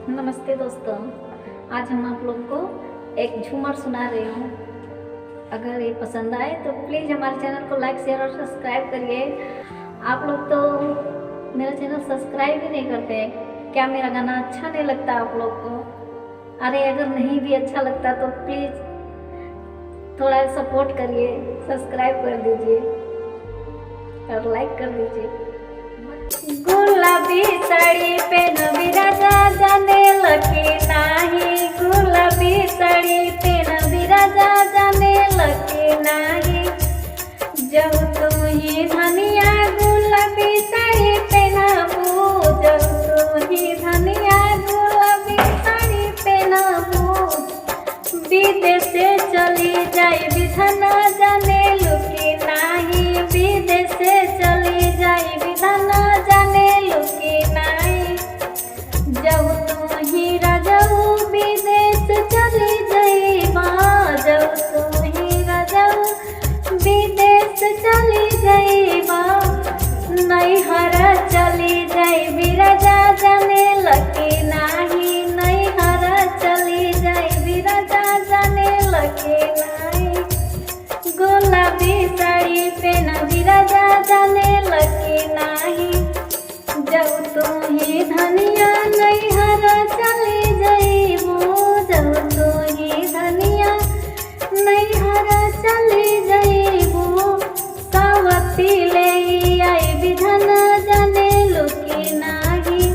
नमस्ते दोस्तों, आज हम आप लोग को एक झूमर सुना रही हूँ। अगर ये पसंद आए तो प्लीज़ हमारे चैनल को लाइक शेयर और सब्सक्राइब करिए। आप लोग तो मेरा चैनल सब्सक्राइब ही नहीं करते। क्या मेरा गाना अच्छा नहीं लगता आप लोग को? अरे अगर नहीं भी अच्छा लगता तो प्लीज़ थोड़ा सपोर्ट करिए, सब्सक्राइब कर दीजिए और लाइक कर दीजिए। गुलाबी साड़ी पे नबी राजा जाने लगी नाही, गुलाबी साड़ी पे नबी राजा जाने लगी नाही। जब तुम ही धनिया गुलाबी साड़ी पहनाबू, जब तुम ही धनिया गुलाबी साड़ी पहनाबू, विदेश से चली जाए विधन जाने लुकी नाही, विदेश से चली जाए विधन जाने लुकी नाही। जब तुम ही राजाऊ विदेश चली जाइबा, जब तुम ही राजाऊ विदेश चली जाइबा, नैहरा चली जाए विराजा जाने लगी नाही, नैहरा चली जाए विराजा जाने लगी नाही। गुलाबी साड़ी पे नबी राजा जाने लगी नाही। जब तुम ही धनिया नैहरा चली जाइबू, जब तुम ही धनिया नैहरा चली जाइबू, सावती ले आई विधन जाने लुकी नाही,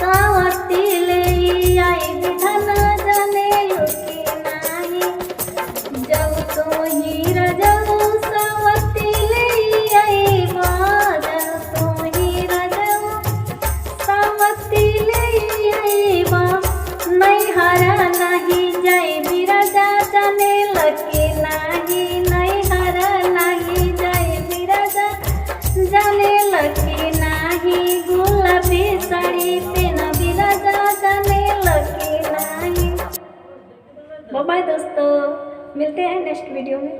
सावती ले आई विधन जाने लुकी नाही। जब तुम ही राजाऊ सावती ले आइबा, जब तुम ही राजाऊ सावती ले आइबा, नैहरा नहीं जाए विराजा जाने लगी नाही, नैहरा नहीं जाए विराजा जाने लगी नाही। गुलाबी साड़ी पे नबी राजा जाने लगी नाही। बाय बाय दोस्तों, मिलते हैं नेक्स्ट वीडियो में।